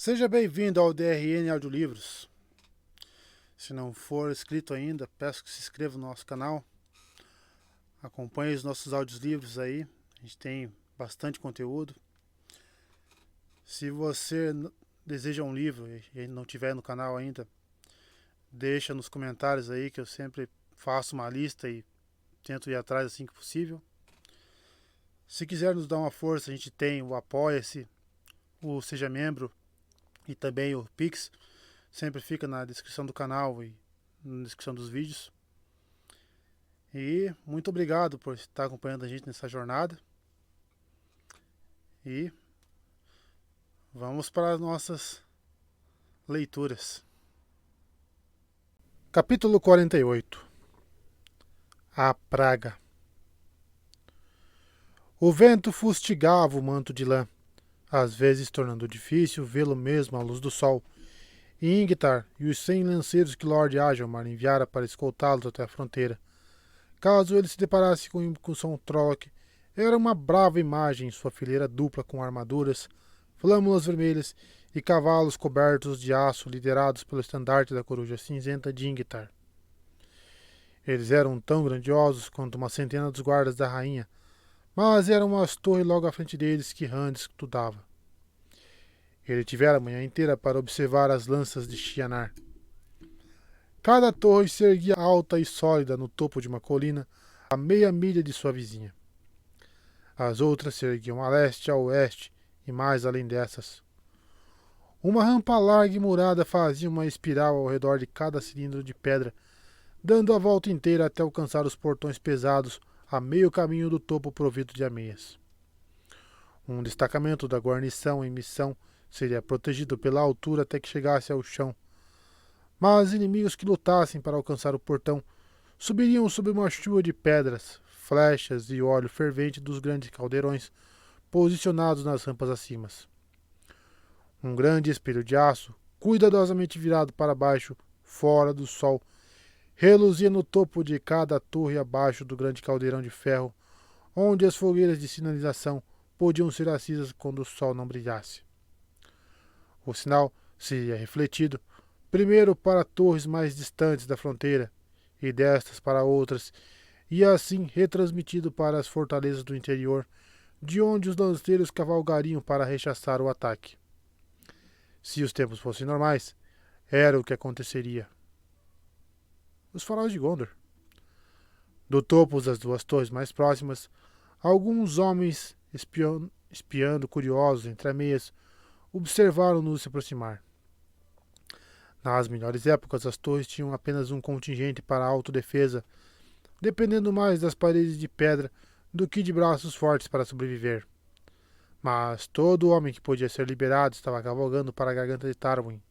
Seja bem-vindo ao DRN Audiolivros. Se não for inscrito ainda, peço que se inscreva no nosso canal. Acompanhe os nossos audiolivros aí. A gente tem bastante conteúdo. Se você deseja um livro e não tiver no canal ainda, deixa nos comentários aí que eu sempre faço uma lista e tento ir atrás assim que possível. Se quiser nos dar uma força, a gente tem o Apoia-se, o Seja Membro e também o Pix. Sempre fica na descrição do canal e na descrição dos vídeos. E muito obrigado por estar acompanhando a gente nessa jornada. E vamos para as nossas leituras. Capítulo 48. A Praga. O vento fustigava o manto de lã, às vezes tornando difícil vê-lo mesmo à luz do sol. E Ingtar e os 100 lanceiros que Lord Agelmar enviara para escoltá-los até a fronteira, caso ele se deparasse com a incursão Trolloc, era uma brava imagem em sua fileira dupla com armaduras, flâmulas vermelhas e cavalos cobertos de aço liderados pelo estandarte da coruja cinzenta de Ingtar. Eles eram tão grandiosos quanto uma centena dos guardas da rainha, mas eram as torres logo à frente deles que Rand estudava. Ele tivera a manhã inteira para observar as lanças de Shianar. Cada torre se erguia alta e sólida no topo de uma colina, a meia milha de sua vizinha. As outras se erguiam a leste e a oeste, e mais além dessas. Uma rampa larga e murada fazia uma espiral ao redor de cada cilindro de pedra, dando a volta inteira até alcançar os portões pesados a meio caminho do topo provido de ameias. Um destacamento da guarnição em missão seria protegido pela altura até que chegasse ao chão, mas inimigos que lutassem para alcançar o portão subiriam sob uma chuva de pedras, flechas e óleo fervente dos grandes caldeirões posicionados nas rampas acima. Um grande espelho de aço, cuidadosamente virado para baixo, fora do sol, reluzia no topo de cada torre abaixo do grande caldeirão de ferro, onde as fogueiras de sinalização podiam ser acesas quando o sol não brilhasse. O sinal seria refletido, primeiro para torres mais distantes da fronteira, e destas para outras, e assim retransmitido para as fortalezas do interior, de onde os lanceiros cavalgariam para rechaçar o ataque. Se os tempos fossem normais, era o que aconteceria. Os faróis de Gondor. Do topo das duas torres mais próximas, alguns homens espiando curiosos entre ameias, observaram-nos se aproximar. Nas melhores épocas, as torres tinham apenas um contingente para a autodefesa, dependendo mais das paredes de pedra do que de braços fortes para sobreviver. Mas todo homem que podia ser liberado estava cavalgando para a garganta de Tarwin.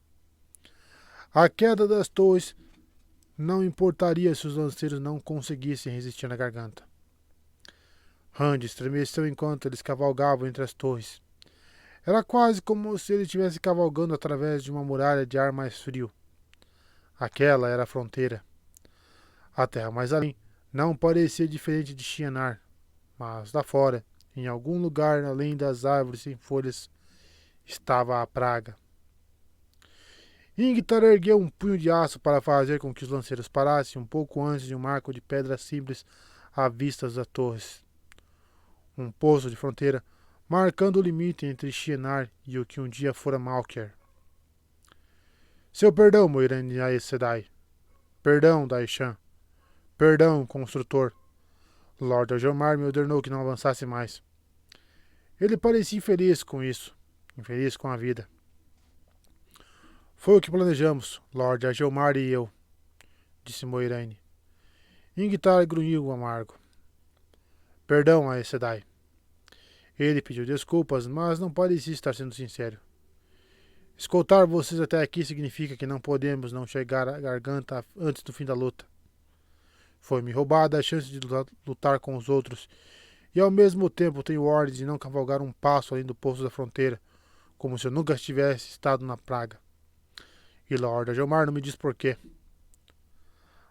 A queda das torres não importaria se os lanceiros não conseguissem resistir na garganta. Rand estremeceu enquanto eles cavalgavam entre as torres. Era quase como se ele estivesse cavalgando através de uma muralha de ar mais frio. Aquela era a fronteira. A terra mais além não parecia diferente de Shianar, mas lá fora, em algum lugar além das árvores sem folhas, estava a praga. Ingtar ergueu um punho de aço para fazer com que os lanceiros parassem um pouco antes de um arco de pedra simples à vista das torres. Um poço de fronteira marcando o limite entre Shianar e o que um dia fora Malkier. Seu perdão, Moiraine Aes Sedai. Perdão, Daishan. Perdão, construtor. Lord Agelmar me ordenou que não avançasse mais. Ele parecia infeliz com isso, infeliz com a vida. Foi o que planejamos, Lord Agelmar e eu, disse Moiraine. Ingtar grunhiu amargo. Perdão, Aes Sedai. Ele pediu desculpas, mas não parecia estar sendo sincero. Escoltar vocês até aqui significa que não podemos não chegar à garganta antes do fim da luta. Foi-me roubada a chance de lutar com os outros, e ao mesmo tempo tenho ordem de não cavalgar um passo além do poço da fronteira, como se eu nunca tivesse estado na praga. E Lord Agelmar não me diz porquê.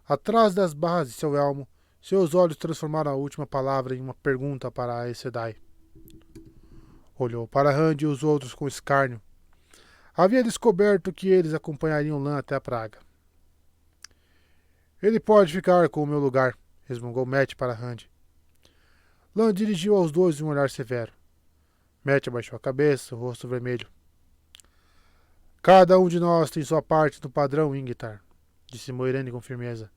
Atrás das barras de seu elmo, seus olhos transformaram a última palavra em uma pergunta para Aes Sedai. Olhou para Rand e os outros com escárnio. Havia descoberto que eles acompanhariam Lan até a praga. Ele pode ficar com o meu lugar, resmungou Matt para Randy. Lan dirigiu aos dois um olhar severo. Matt abaixou a cabeça, o rosto vermelho. Cada um de nós tem sua parte no padrão, Ingtar, disse Moiraine com firmeza.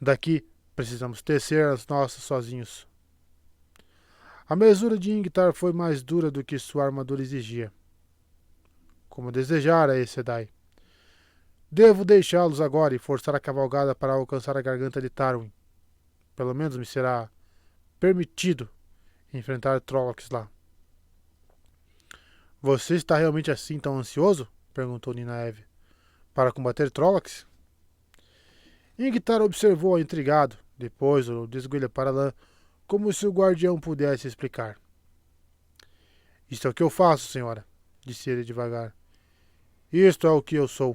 Daqui precisamos tecer as nossas sozinhos. A mesura de Ingtar foi mais dura do que sua armadura exigia. Como desejara, Aes Sedai. Devo deixá-los agora e forçar a cavalgada para alcançar a garganta de Tarwin. Pelo menos me será permitido enfrentar Trollocs lá. Você está realmente assim tão ansioso? Perguntou Nynaeve. Para combater Trollocs? Ingtar observou-a intrigado. Depois o desguilha para Lan, como se o guardião pudesse explicar. Isto é o que eu faço, senhora, disse ele devagar. Isto é o que eu sou.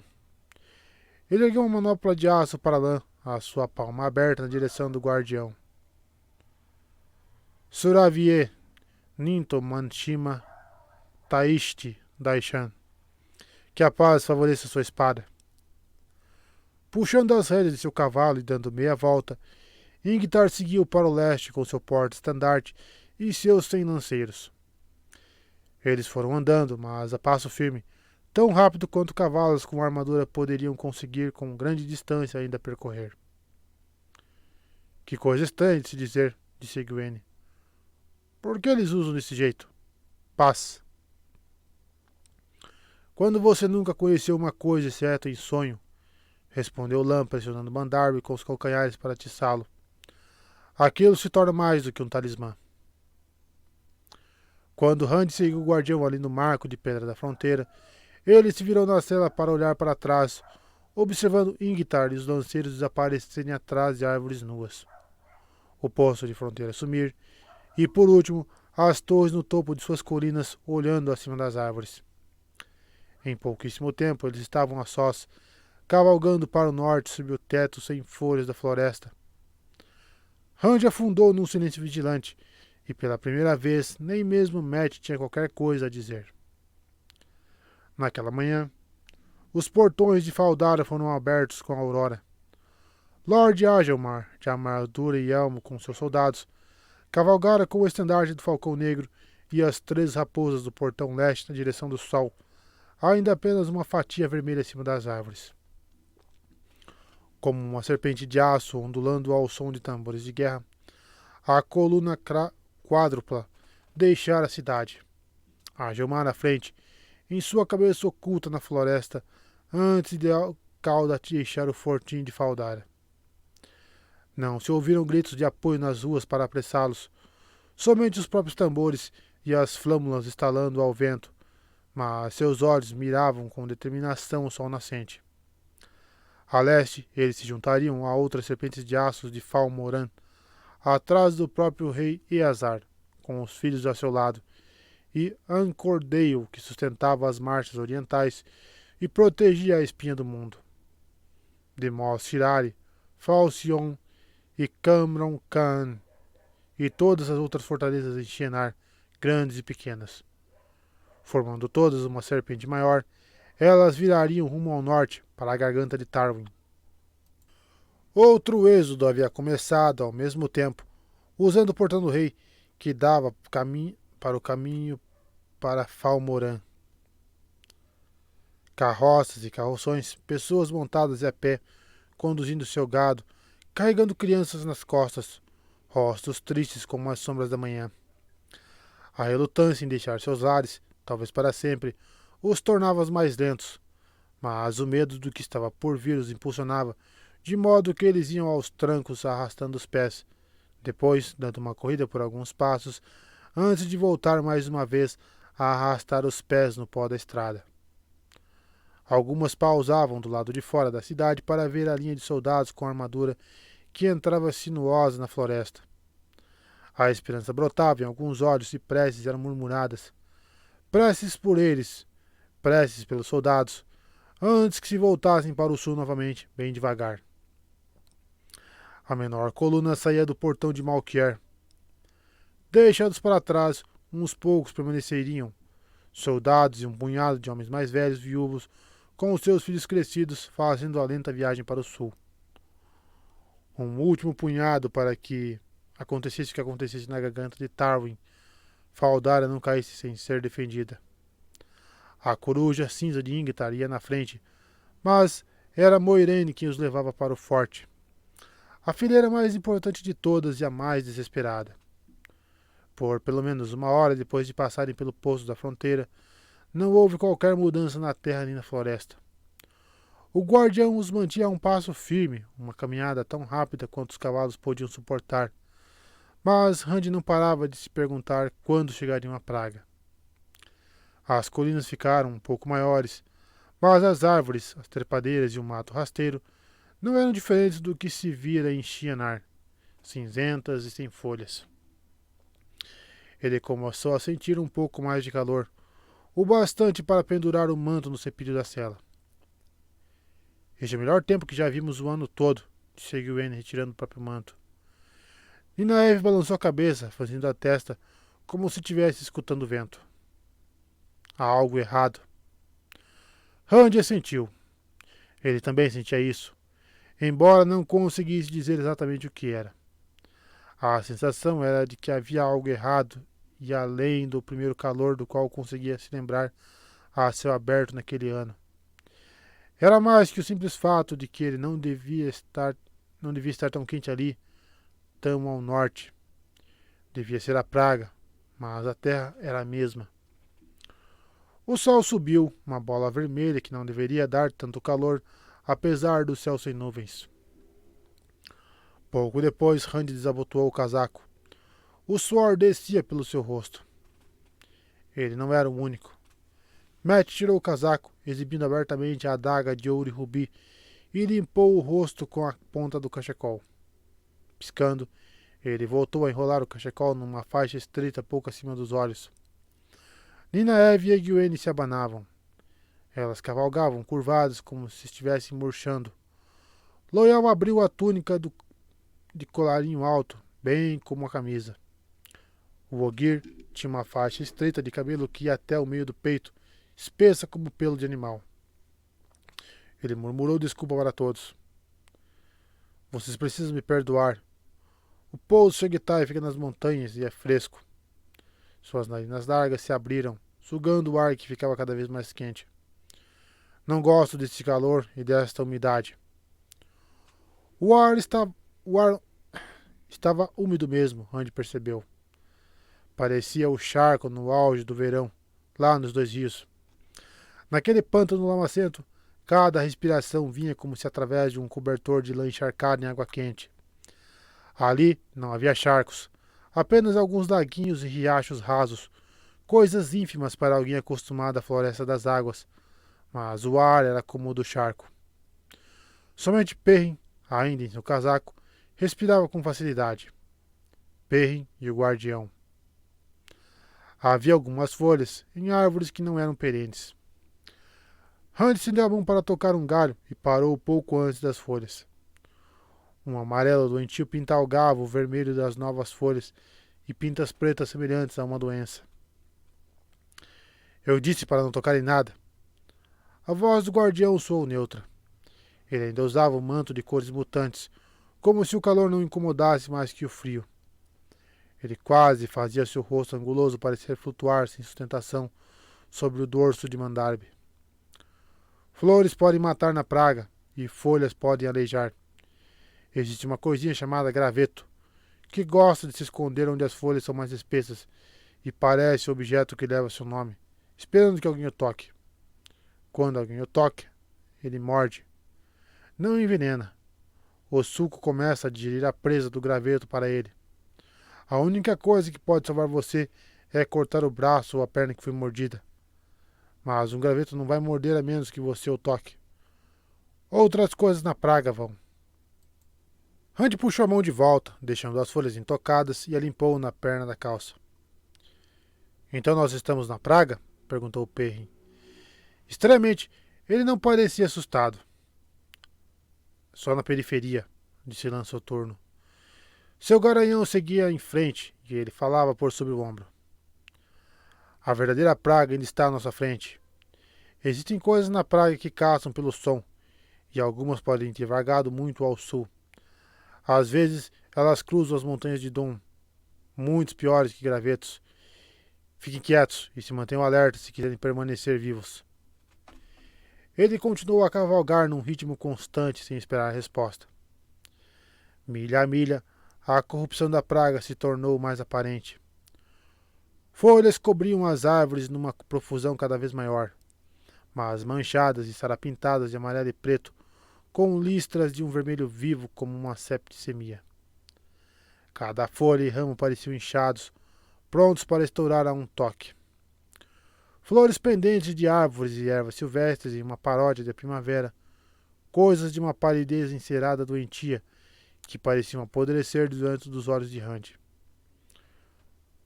Ele ergueu uma manopla de aço para Lan, a sua palma aberta na direção do guardião. Suravie, Ninto Manshima, Taishti, Daishan. Que a paz favoreça sua espada. Puxando as rédeas de seu cavalo e dando meia volta, Ingtar seguiu para o leste com seu porta-estandarte e seus 100 lanceiros. Eles foram andando, mas a passo firme, tão rápido quanto cavalos com armadura poderiam conseguir com grande distância ainda percorrer. Que coisa estranha de se dizer, disse Egwene. Por que eles usam desse jeito? Paz. Quando você nunca conheceu uma coisa exceto em sonho, respondeu Lan pressionando Mandarby com os calcanhares para atiçá-lo. Aquilo se torna mais do que um talismã. Quando Randy seguiu o guardião ali no marco de pedra da fronteira, ele se virou na cela para olhar para trás, observando Ingtar e os lanceiros desaparecerem atrás de árvores nuas. O posto de fronteira sumir, e por último, as torres no topo de suas colinas olhando acima das árvores. Em pouquíssimo tempo eles estavam a sós, cavalgando para o norte sob o teto sem folhas da floresta. Randy afundou num silêncio vigilante, e pela primeira vez nem mesmo Matt tinha qualquer coisa a dizer. Naquela manhã, os portões de Faldara foram abertos com a aurora. Lord Agelmar, de armadura e elmo com seus soldados, cavalgara com o estandarte do Falcão Negro e as 3 raposas do portão leste na direção do sol, ainda apenas uma fatia vermelha acima das árvores. Como uma serpente de aço ondulando ao som de tambores de guerra, a coluna quádrupla deixara a cidade. Agelmar à frente, em sua cabeça oculta na floresta, antes de a cauda deixar o fortim de Faldara. Não se ouviram gritos de apoio nas ruas para apressá-los, somente os próprios tambores e as flâmulas estalando ao vento, mas seus olhos miravam com determinação o sol nascente. A leste, eles se juntariam a outras serpentes de aços de Fal Moran, atrás do próprio rei Eazar, com os filhos a seu lado, e Ancordeio, que sustentava as marchas orientais e protegia a espinha do mundo. Demos Shirari, Falcion e Camron Khan, e todas as outras fortalezas em Shienar, grandes e pequenas. Formando todas uma serpente maior, elas virariam rumo ao norte, para a garganta de Tarwin. Outro êxodo havia começado ao mesmo tempo, usando o portão do rei, que dava para o caminho para Fal Moran. Carroças e carroções, pessoas montadas a pé, conduzindo seu gado, carregando crianças nas costas, rostos tristes como as sombras da manhã. A relutância em deixar seus lares, talvez para sempre, os tornava mais lentos, mas o medo do que estava por vir os impulsionava, de modo que eles iam aos trancos arrastando os pés, depois dando uma corrida por alguns passos, antes de voltar mais uma vez a arrastar os pés no pó da estrada. Algumas pausavam do lado de fora da cidade para ver a linha de soldados com armadura que entrava sinuosa na floresta. A esperança brotava em alguns olhos e preces eram murmuradas. Preces por eles, preces pelos soldados, antes que se voltassem para o sul novamente, bem devagar. A menor coluna saía do portão de Malkier. Deixados para trás, uns poucos permaneceriam, Soldados e um punhado de homens mais velhos, viúvos, com os seus filhos crescidos, fazendo a lenta viagem para o sul. Um último punhado para que acontecesse o que acontecesse na garganta de Tarwin, Faldara não caísse sem ser defendida. A coruja cinza de Ingtar ia na frente, mas era Moiraine quem os levava para o forte. A fileira mais importante de todas e a mais desesperada. Por pelo menos uma hora depois de passarem pelo posto da fronteira, não houve qualquer mudança na terra nem na floresta. O guardião os mantinha a um passo firme, uma caminhada tão rápida quanto os cavalos podiam suportar. Mas Rand não parava de se perguntar quando chegaria uma praga. As colinas ficaram um pouco maiores, mas as árvores, as trepadeiras e o mato rasteiro não eram diferentes do que se vira em Shianar, cinzentas e sem folhas. Ele começou a sentir um pouco mais de calor, o bastante para pendurar o manto no cepilho da cela. Este é o melhor tempo que já vimos o ano todo, disse Egwene, retirando o próprio manto. Ninaeve balançou a cabeça, fazendo a testa como se estivesse escutando o vento. Há algo errado. Rand assentiu. Ele também sentia isso, embora não conseguisse dizer exatamente o que era. A sensação era de que havia algo errado, e além do primeiro calor do qual conseguia se lembrar a céu aberto naquele ano. Era mais que o simples fato de que ele não devia estar tão quente ali, tão ao norte. Devia ser a praga, mas a terra era a mesma. O sol subiu, uma bola vermelha que não deveria dar tanto calor, apesar do céu sem nuvens. Pouco depois, Rand desabotoou o casaco. O suor descia pelo seu rosto. Ele não era o único. Matt tirou o casaco, exibindo abertamente a adaga de ouro e rubi, e limpou o rosto com a ponta do cachecol. Piscando, ele voltou a enrolar o cachecol numa faixa estreita pouco acima dos olhos. Ninaeve e Egwene se abanavam. Elas cavalgavam, curvadas, como se estivessem murchando. Loial abriu a túnica de colarinho alto, bem como a camisa. O Ogier tinha uma faixa estreita de cabelo que ia até o meio do peito, espessa como pelo de animal. Ele murmurou desculpa para todos. Vocês precisam me perdoar. O pouso Cheguetai fica nas montanhas e é fresco. Suas narinas largas se abriram, sugando o ar que ficava cada vez mais quente. Não gosto desse calor e desta umidade. O ar estava úmido mesmo, Rand percebeu. Parecia o charco no auge do verão, lá nos dois rios. Naquele pântano lamacento, cada respiração vinha como se através de um cobertor de lã encharcada em água quente. Ali não havia charcos, apenas alguns laguinhos e riachos rasos, coisas ínfimas para alguém acostumado à floresta das águas, mas o ar era como o do charco. Somente Perrin, ainda em seu casaco, respirava com facilidade. Perrin e o guardião. Havia algumas folhas em árvores que não eram perenes. Rand estendeu a mão para tocar um galho e parou pouco antes das folhas. Um amarelo doentio pintalgava o vermelho das novas folhas e pintas pretas semelhantes a uma doença. Eu disse para não tocar em nada. A voz do guardião soou neutra. Ele ainda usava um manto de cores mutantes, como se o calor não incomodasse mais que o frio. Ele quase fazia seu rosto anguloso parecer flutuar sem sustentação sobre o dorso de Mandarbe. Flores podem matar na praga, e folhas podem aleijar. Existe uma coisinha chamada graveto, que gosta de se esconder onde as folhas são mais espessas, e parece o objeto que leva seu nome, esperando que alguém o toque. Quando alguém o toque, ele morde. Não envenena. O suco começa a digerir a presa do graveto para ele. A única coisa que pode salvar você é cortar o braço ou a perna que foi mordida. Mas um graveto não vai morder a menos que você o toque. Outras coisas na praga vão. Rand puxou a mão de volta, deixando as folhas intocadas, e a limpou na perna da calça. Então nós estamos na praga? Perguntou Perrin. Estranhamente, ele não parecia assustado. Só na periferia, disse Lan Soturno. Seu garanhão seguia em frente, e ele falava por sob o ombro. A verdadeira praga ainda está à nossa frente. Existem coisas na praga que caçam pelo som, e algumas podem ter vagado muito ao sul. Às vezes, elas cruzam as montanhas de Dum, muitos piores que gravetos. Fiquem quietos e se mantenham alertas se quiserem permanecer vivos. Ele continuou a cavalgar num ritmo constante sem esperar a resposta. Milha a milha, a corrupção da praga se tornou mais aparente. Folhas cobriam as árvores numa profusão cada vez maior, mas manchadas e sarapintadas de amarelo e preto, com listras de um vermelho vivo como uma septicemia. Cada folha e ramo pareciam inchados, prontos para estourar a um toque. Flores pendentes de árvores e ervas silvestres em uma paródia de primavera, coisas de uma palidez encerada doentia, que pareciam apodrecer diante dos olhos de Randy.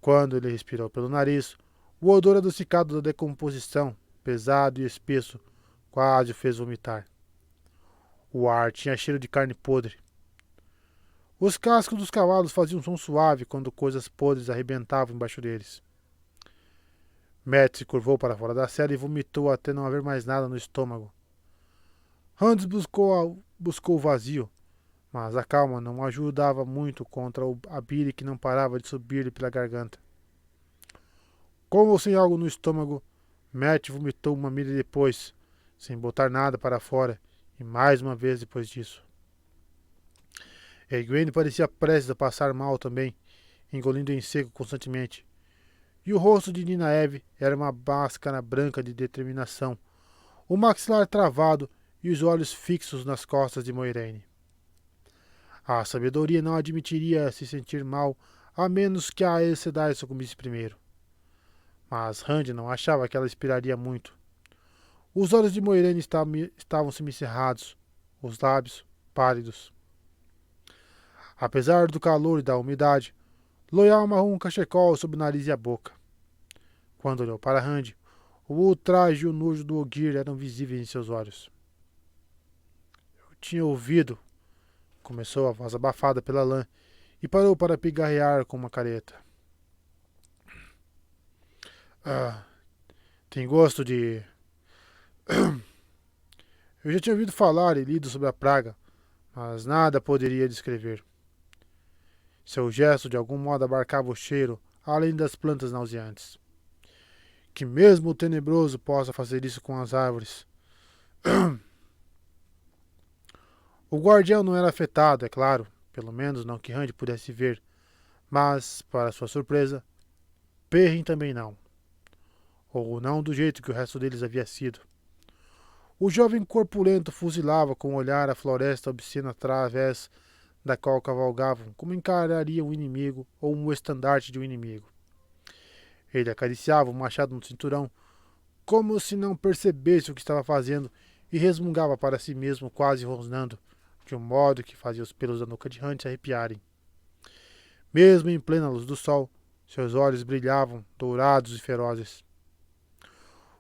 Quando ele respirou pelo nariz, o odor adocicado da decomposição, pesado e espesso, quase o fez vomitar. O ar tinha cheiro de carne podre. Os cascos dos cavalos faziam um som suave quando coisas podres arrebentavam embaixo deles. Matt se curvou para fora da cela e vomitou até não haver mais nada no estômago. Hans buscou o vazio, mas a calma não ajudava muito contra a bile que não parava de subir-lhe pela garganta. Com ou sem algo no estômago, Matt vomitou uma milha depois, sem botar nada para fora, e mais uma vez depois disso. Egwene parecia prestes a passar mal também, engolindo em seco constantemente. E o rosto de Ninaeve era uma máscara branca de determinação, o maxilar travado e os olhos fixos nas costas de Moiraine. A sabedoria não admitiria se sentir mal, a menos que a Aes Sedai sucumbisse primeiro. Mas Randy não achava que ela esperaria muito. Os olhos de Moiraine estavam semicerrados, os lábios pálidos. Apesar do calor e da umidade, Loial amarrou um cachecol sob o nariz e a boca. Quando olhou para Randy, o ultraje e o nojo do Ogier eram visíveis em seus olhos. Eu tinha ouvido, começou a voz abafada pela lã, e parou para pigarrear com uma careta. Tem gosto de... Eu já tinha ouvido falar e lido sobre a praga, mas nada poderia descrever. Seu gesto de algum modo abarcava o cheiro, além das plantas nauseantes. Que mesmo o tenebroso possa fazer isso com as árvores. O guardião não era afetado, é claro, pelo menos não que Randy pudesse ver, mas, para sua surpresa, Perrin também não. Ou não do jeito que o resto deles havia sido. O jovem corpulento fuzilava com o olhar a floresta obscena através da qual cavalgavam, como encararia um inimigo ou um estandarte de um inimigo. Ele acariciava o machado no cinturão, como se não percebesse o que estava fazendo, e resmungava para si mesmo, quase rosnando, de um modo que fazia os pelos da nuca de Hunt se arrepiarem. Mesmo em plena luz do sol, seus olhos brilhavam, dourados e ferozes.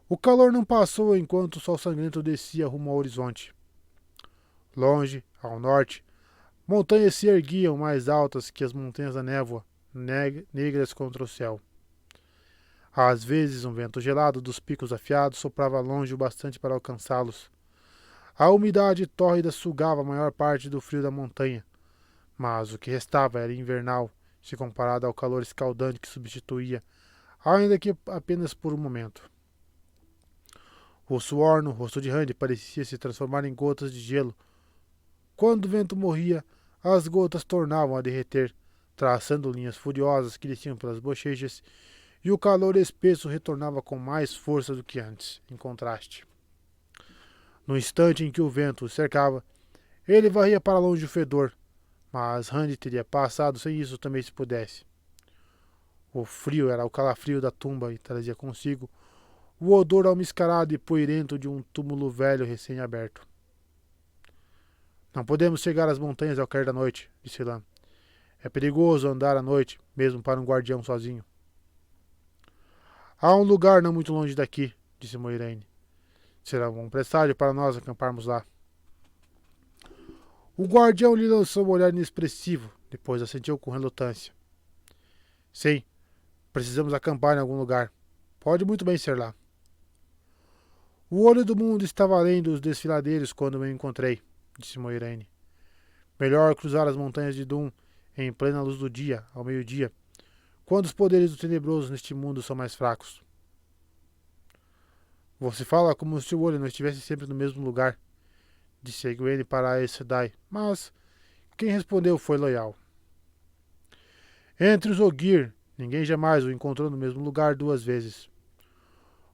O calor não passou enquanto o sol sangrento descia rumo ao horizonte. Longe, ao norte, montanhas se erguiam mais altas que as montanhas da névoa, negras contra o céu. Às vezes um vento gelado dos picos afiados soprava longe o bastante para alcançá-los. A umidade tórrida sugava a maior parte do frio da montanha, mas o que restava era invernal, se comparado ao calor escaldante que substituía, ainda que apenas por um momento. O suor no rosto de Randy parecia se transformar em gotas de gelo. Quando o vento morria, as gotas tornavam a derreter, traçando linhas furiosas que desciam pelas bochechas, e o calor espesso retornava com mais força do que antes, em contraste. No instante em que o vento o cercava, ele varria para longe o fedor, mas Randy teria passado sem isso também se pudesse. O frio era o calafrio da tumba e trazia consigo o odor almiscarado e poeirento de um túmulo velho recém-aberto. Não podemos chegar às montanhas ao cair da noite, disse Lan. É perigoso andar à noite, mesmo para um guardião sozinho. Há um lugar não muito longe daqui, disse Moiraine. Será um bom presságio para nós acamparmos lá. O guardião lhe lançou um olhar inexpressivo, depois assentiu com relutância. Sim, precisamos acampar em algum lugar. Pode muito bem ser lá. O olho do mundo estava além dos desfiladeiros quando me encontrei, disse Moiraine. Melhor cruzar as montanhas de Dun em plena luz do dia, ao meio-dia, quando os poderes do tenebroso neste mundo são mais fracos. Você fala como se o olho não estivesse sempre no mesmo lugar, disse Egwene para Aes Sedai, mas quem respondeu foi loial. Entre os Ogier, ninguém jamais o encontrou no mesmo lugar 2 vezes.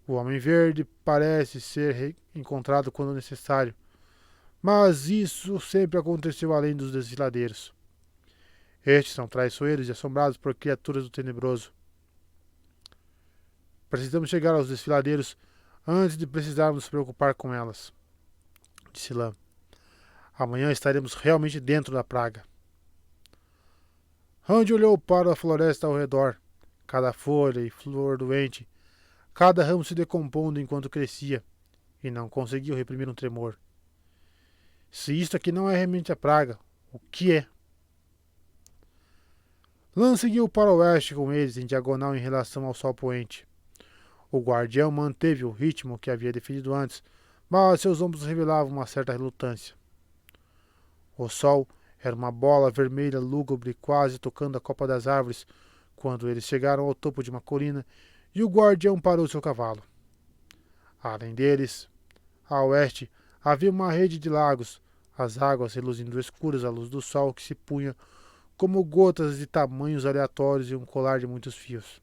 O Homem Verde parece ser encontrado quando necessário, mas isso sempre aconteceu além dos desfiladeiros. Estes são traiçoeiros e assombrados por criaturas do tenebroso. Precisamos chegar aos desfiladeiros antes de precisarmos nos preocupar com elas, disse Lan. Amanhã estaremos realmente dentro da praga. Rand olhou para a floresta ao redor, cada folha e flor doente, cada ramo se decompondo enquanto crescia, e não conseguiu reprimir um tremor. Se isto aqui não é realmente a praga, o que é? Lan seguiu para o oeste com eles em diagonal em relação ao sol poente. O guardião manteve o ritmo que havia definido antes, mas seus ombros revelavam uma certa relutância. O sol era uma bola vermelha lúgubre quase tocando a copa das árvores quando eles chegaram ao topo de uma colina e o guardião parou seu cavalo. Além deles, a oeste, havia uma rede de lagos, as águas reluzindo escuras à luz do sol que se punha como gotas de tamanhos aleatórios em um colar de muitos fios.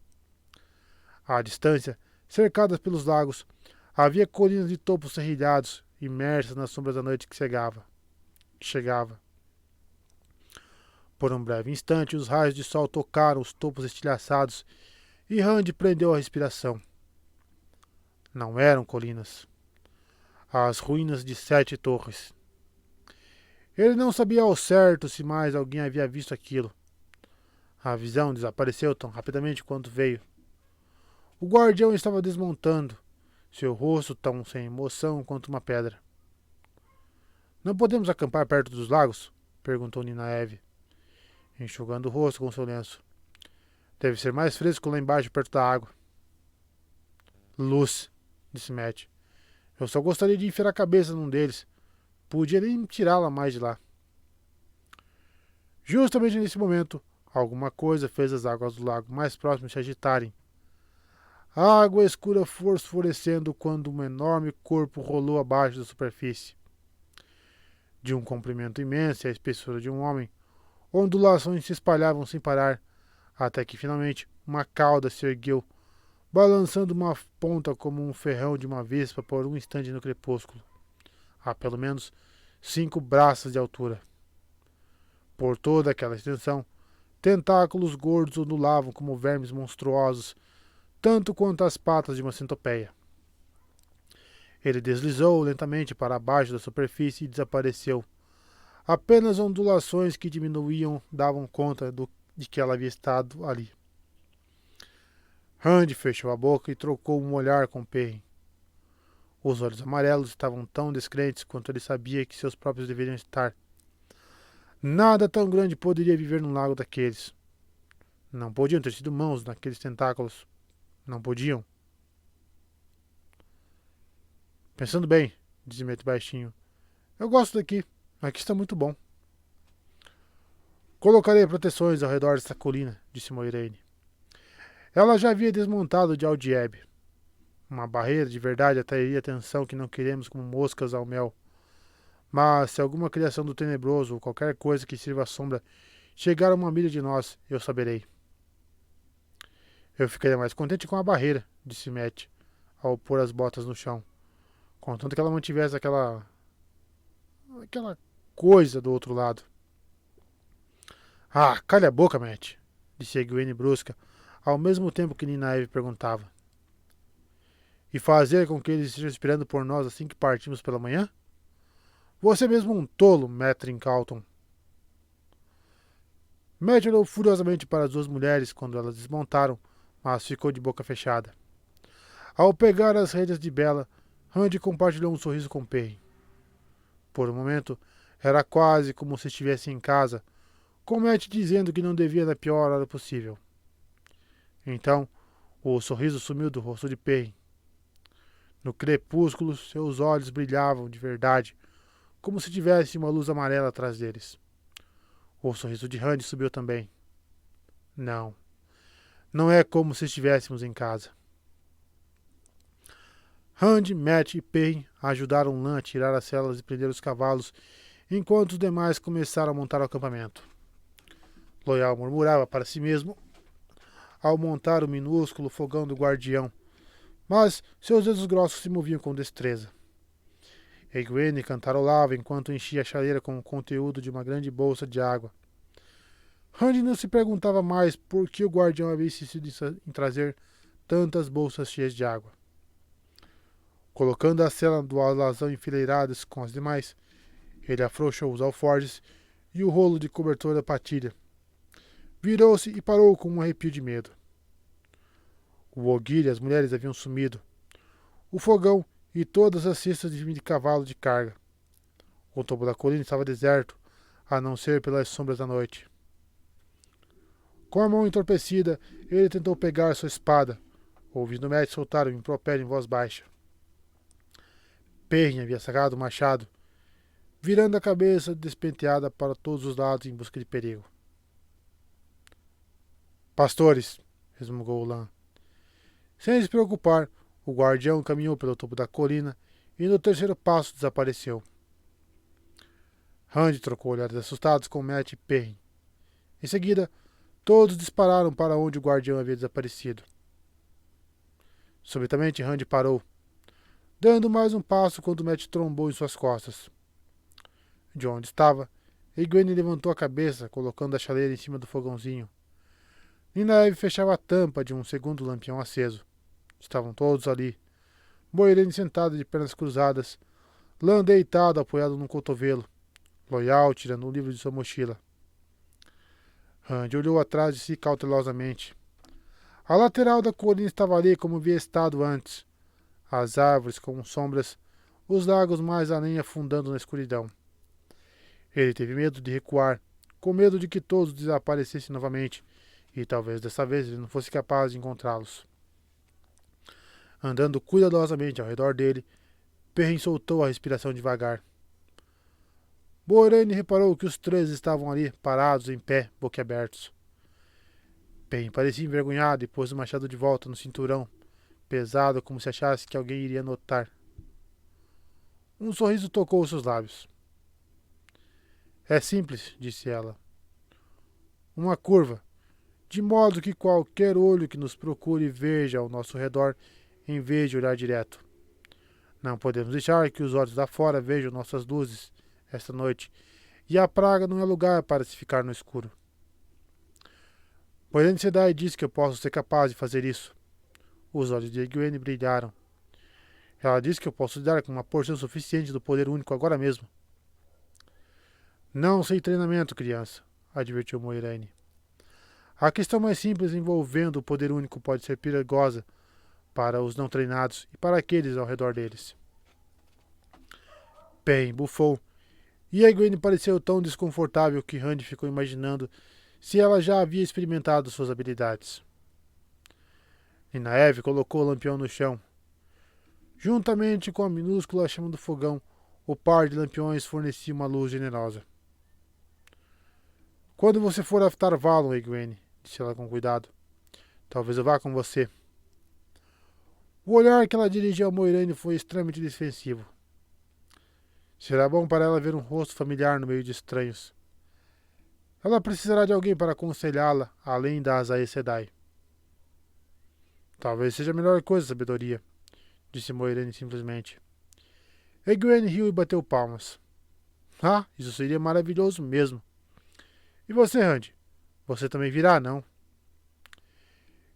À distância, cercadas pelos lagos, havia colinas de topos serrilhados, imersas nas sombras da noite que chegava. Por um breve instante, os raios de sol tocaram os topos estilhaçados e Rand prendeu a respiração. Não eram colinas. As ruínas de 7 torres. Ele não sabia ao certo se mais alguém havia visto aquilo. A visão desapareceu tão rapidamente quanto veio. O guardião estava desmontando, seu rosto tão sem emoção quanto uma pedra. Não podemos acampar perto dos lagos? Perguntou Ninaeve, enxugando o rosto com seu lenço. Deve ser mais fresco lá embaixo, perto da água. Luz, disse Matt. Eu só gostaria de enfiar a cabeça num deles. Podia nem tirá-la mais de lá. Justamente nesse momento, alguma coisa fez as águas do lago mais próximas se agitarem. A água escura fosforescendo quando um enorme corpo rolou abaixo da superfície. De um comprimento imenso e a espessura de um homem, ondulações se espalhavam sem parar, até que finalmente uma cauda se ergueu, balançando uma ponta como um ferrão de uma vespa por um instante no crepúsculo, a pelo menos 5 braços de altura. Por toda aquela extensão, tentáculos gordos ondulavam como vermes monstruosos, tanto quanto as patas de uma centopeia. Ele deslizou lentamente para baixo da superfície e desapareceu. Apenas ondulações que diminuíam davam conta de que ela havia estado ali. Rand fechou a boca e trocou um olhar com Perrin. Os olhos amarelos estavam tão descrentes quanto ele sabia que seus próprios deveriam estar. Nada tão grande poderia viver num lago daqueles. Não podiam ter sido mãos naqueles tentáculos. Não podiam. Pensando bem, disse Matt baixinho. Eu gosto daqui. Aqui está muito bom. Colocarei proteções ao redor desta colina, disse Moiraine. Ela já havia desmontado de Aldieb. Uma barreira de verdade atrairia atenção que não queremos como moscas ao mel. Mas se alguma criação do tenebroso ou qualquer coisa que sirva à sombra chegar a 1 milha de nós, eu saberei. Eu ficaria mais contente com a barreira, disse Matt, ao pôr as botas no chão. Contanto que ela mantivesse aquela coisa do outro lado. Ah, calha a boca, Matt, disse Egwene brusca, ao mesmo tempo que Ninaeve perguntava. E fazer com que eles estejam esperando por nós assim que partimos pela manhã? Você é mesmo um tolo, Matrin Calton. Matt olhou furiosamente para as 2 mulheres quando elas desmontaram, mas ficou de boca fechada. Ao pegar as rédeas de Bella, Rand compartilhou um sorriso com Perrin. Por um momento, era quase como se estivesse em casa, com Matt dizendo que não devia na pior hora possível. Então, O sorriso sumiu do rosto de Perrin. No crepúsculo, seus olhos brilhavam de verdade, como se tivesse uma luz amarela atrás deles. O sorriso de Randy subiu também. Não, não é como se estivéssemos em casa. Randy, Matt e Perrin ajudaram Lan a tirar as celas e prender os cavalos, enquanto os demais começaram a montar o acampamento. Loyal murmurava para si mesmo ao montar o minúsculo fogão do guardião, mas seus dedos grossos se moviam com destreza. Egwene cantarolava enquanto enchia a chaleira com o conteúdo de uma grande bolsa de água. Randy não se perguntava mais por que o guardião havia insistido em trazer tantas bolsas cheias de água. Colocando a cela do alazão enfileiradas com as demais, ele afrouxou os alforjes e o rolo de cobertor da patilha. Virou-se e parou com um arrepio de medo. O Ogier e as mulheres haviam sumido. O fogão e todas as cestas de cavalo de carga. O topo da colina estava deserto, a não ser pelas sombras da noite. Com a mão entorpecida, ele tentou pegar sua espada, ouvindo Matt soltar um impropério em voz baixa. Perrin havia sacado o machado, virando a cabeça despenteada para todos os lados em busca de perigo. Pastores, resmungou Lan. Sem se preocupar, o guardião caminhou pelo topo da colina e no terceiro passo desapareceu. Randy trocou olhares assustados com Matt e Perrin. Em seguida, todos dispararam para onde o guardião havia desaparecido. Subitamente, Randy parou, dando mais um passo quando Matt trombou em suas costas. De onde estava, Egwene levantou a cabeça, colocando a chaleira em cima do fogãozinho. Nynaeve fechava a tampa de um segundo lampião aceso. Estavam todos ali. Moiraine sentada de pernas cruzadas, Lan deitado apoiado num cotovelo, Loyal tirando um livro de sua mochila. Randy olhou atrás de si cautelosamente. A lateral da colina estava ali como havia estado antes. As árvores como sombras, os lagos mais além afundando na escuridão. Ele teve medo de recuar, com medo de que todos desaparecessem novamente, e talvez dessa vez ele não fosse capaz de encontrá-los. Andando cuidadosamente ao redor dele, Perrin soltou a respiração devagar. Moiraine reparou que os três estavam ali, parados em pé, boquiabertos. Perrin parecia envergonhado e pôs o machado de volta no cinturão, pesado como se achasse que alguém iria notar. Um sorriso tocou seus lábios. É simples, disse ela. Uma curva, de modo que qualquer olho que nos procure veja ao nosso redor em vez de olhar direto. Não podemos deixar que os olhos lá fora vejam nossas luzes esta noite, e a praga não é lugar para se ficar no escuro. Moiraine Sedai disse que eu posso ser capaz de fazer isso. Os olhos de Egwene brilharam. Ela disse que eu posso lidar com uma porção suficiente do poder único agora mesmo. Não sem treinamento, criança, advertiu Moiraine. A questão mais simples envolvendo o poder único pode ser perigosa para os não treinados e para aqueles ao redor deles. Perrin bufou, e Egwene pareceu tão desconfortável que Randy ficou imaginando se ela já havia experimentado suas habilidades. Nynaeve colocou o lampião no chão. Juntamente com a minúscula chama do fogão, o par de lampiões fornecia uma luz generosa. Quando você for a Tarvalon, Egwene, disse ela com cuidado, talvez eu vá com você. O olhar que ela dirigiu a Moiraine foi extremamente defensivo. Será bom para ela ver um rosto familiar no meio de estranhos. Ela precisará de alguém para aconselhá-la, além das Aes Sedai. Talvez seja a melhor coisa, sabedoria, disse Moiraine simplesmente. Egwene riu e bateu palmas. Ah, isso seria maravilhoso mesmo. E você, Randy? Você também virá, não?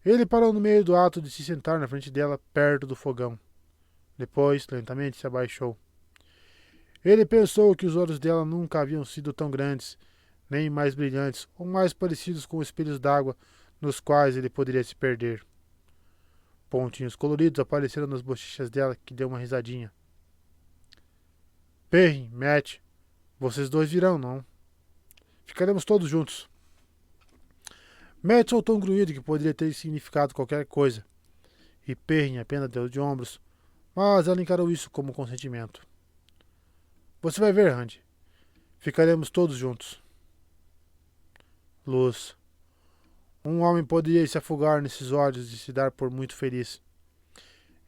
Ele parou no meio do ato de se sentar na frente dela, perto do fogão. Depois, lentamente, se abaixou. Ele pensou que os olhos dela nunca haviam sido tão grandes, nem mais brilhantes, ou mais parecidos com espelhos d'água nos quais ele poderia se perder. Pontinhos coloridos apareceram nas bochechas dela, que deu uma risadinha. Perrin, Matt, vocês dois virão, não? Ficaremos todos juntos. Matt soltou um grunhido que poderia ter significado qualquer coisa, e Perrin apenas deu de ombros, mas ela encarou isso como consentimento. Você vai ver, Randy. Ficaremos todos juntos. Luz. Um homem poderia se afogar nesses ódios e se dar por muito feliz.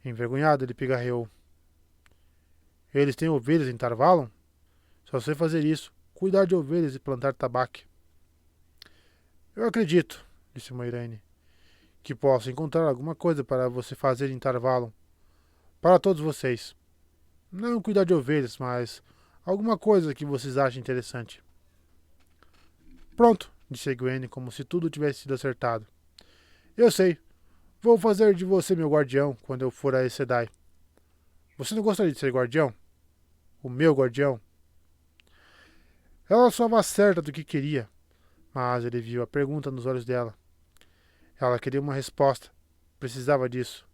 Envergonhado, ele pigarreou. Eles têm ovelhas em Tarvalon? Só sei fazer isso, cuidar de ovelhas e plantar tabaco. Eu acredito, disse Moiraine, que posso encontrar alguma coisa para você fazer em Tarvalon. Para todos vocês. Não cuidar de ovelhas, mas alguma coisa que vocês achem interessante. Pronto, disse Egwene, como se tudo tivesse sido acertado. Eu sei. Vou fazer de você meu guardião quando eu for a Aes Sedai. Você não gostaria de ser guardião? O meu guardião? Ela estava certa do que queria, mas ele viu a pergunta nos olhos dela. Ela queria uma resposta. Precisava disso.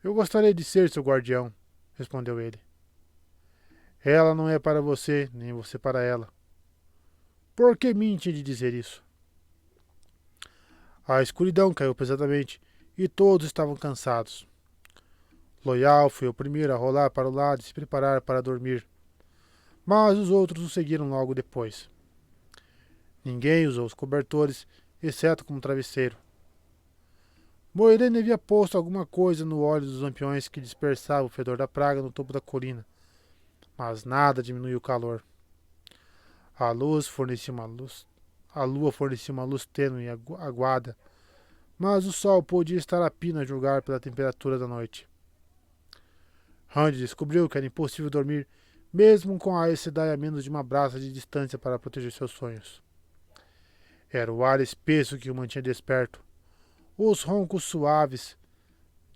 Eu gostaria de ser seu guardião, respondeu ele. Ela não é para você, nem você para ela. Por que mente de dizer isso? A escuridão caiu pesadamente e todos estavam cansados. Loial foi o primeiro a rolar para o lado e se preparar para dormir, mas os outros o seguiram logo depois. Ninguém usou os cobertores, exceto como travesseiro. Moiraine havia posto alguma coisa no óleo dos lampiões que dispersava o fedor da praga no topo da colina, mas nada diminuiu o calor. A lua fornecia uma luz tênue e aguada, mas o sol podia estar a pino a julgar pela temperatura da noite. Randy descobriu que era impossível dormir, mesmo com a Aes Sedai a menos de uma braça de distância para proteger seus sonhos. Era o ar espesso que o mantinha desperto. Os roncos suaves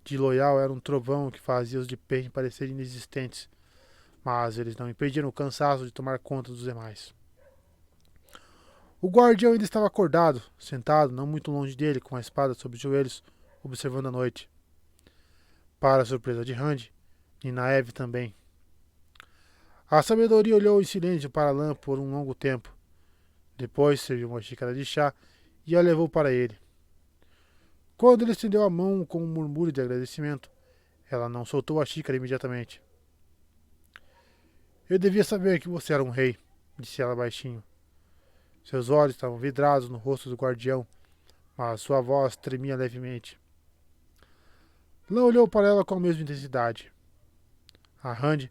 de Loial eram um trovão que fazia os de Perrin parecerem inexistentes, mas eles não impediram o cansaço de tomar conta dos demais. O guardião ainda estava acordado, sentado não muito longe dele, com a espada sobre os joelhos, observando a noite. Para a surpresa de Randy, Nynaeve também. A sabedoria olhou em silêncio para a lã por um longo tempo. Depois serviu uma xícara de chá e a levou para ele. Quando ele estendeu a mão com um murmúrio de agradecimento, ela não soltou a xícara imediatamente. Eu devia saber que você era um rei, disse ela baixinho. Seus olhos estavam vidrados no rosto do guardião, mas sua voz tremia levemente. Lã olhou para ela com a mesma intensidade. A Randy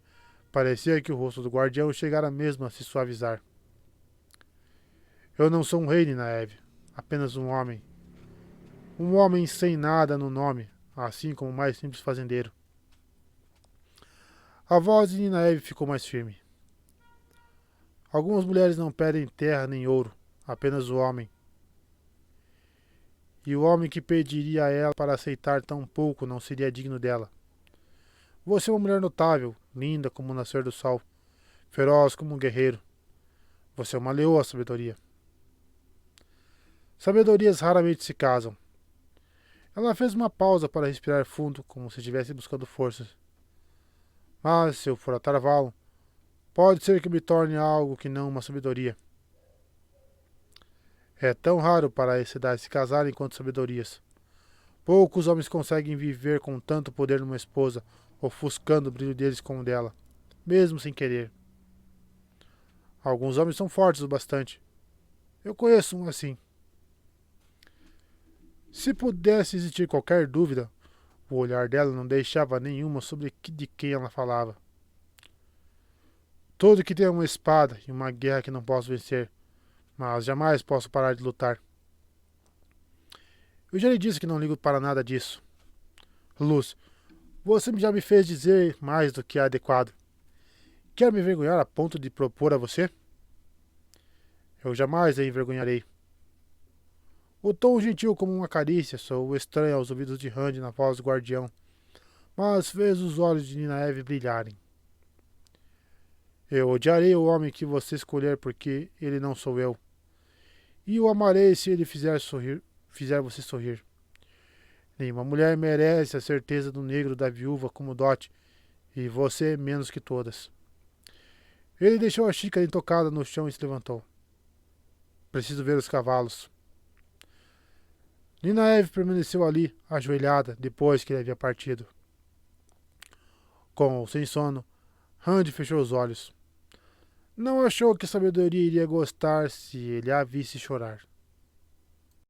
parecia que o rosto do guardião chegara mesmo a se suavizar. Eu não sou um rei, Nynaeve, apenas um homem. Um homem sem nada no nome, assim como o mais simples fazendeiro. A voz de Nynaeve ficou mais firme. Algumas mulheres não pedem terra nem ouro, apenas o homem. E o homem que pediria a ela para aceitar tão pouco não seria digno dela. Você é uma mulher notável, linda como o nascer do sol, feroz como um guerreiro. Você é uma leoa, sabedoria. Sabedorias raramente se casam. Ela fez uma pausa para respirar fundo, como se estivesse buscando forças. Mas, se eu for a Tarvalon, pode ser que me torne algo que não uma sabedoria. É tão raro para a Aes Sedai se casarem quanto sabedorias. Poucos homens conseguem viver com tanto poder numa esposa, ofuscando o brilho deles com o dela, mesmo sem querer. Alguns homens são fortes o bastante. Eu conheço um assim. Se pudesse existir qualquer dúvida, o olhar dela não deixava nenhuma sobre de quem ela falava. Todo que tem uma espada e uma guerra que não posso vencer, mas jamais posso parar de lutar. Eu já lhe disse que não ligo para nada disso. Luz, você já me fez dizer mais do que é adequado. Quer me envergonhar a ponto de propor a você? Eu jamais a envergonharei. O tom gentil como uma carícia soou estranho aos ouvidos de Randy na voz do guardião, mas fez os olhos de Nynaeve brilharem. Eu odiarei o homem que você escolher porque ele não sou eu. E o amarei se ele fizer você sorrir. Nenhuma mulher merece a certeza do negro da viúva como dote, e você menos que todas. Ele deixou a xícara intocada no chão e se levantou. Preciso ver os cavalos. Ninaeve permaneceu ali, ajoelhada, depois que ele havia partido. Com ou sem sono, Randy fechou os olhos. Não achou que a sabedoria iria gostar se ele a visse chorar.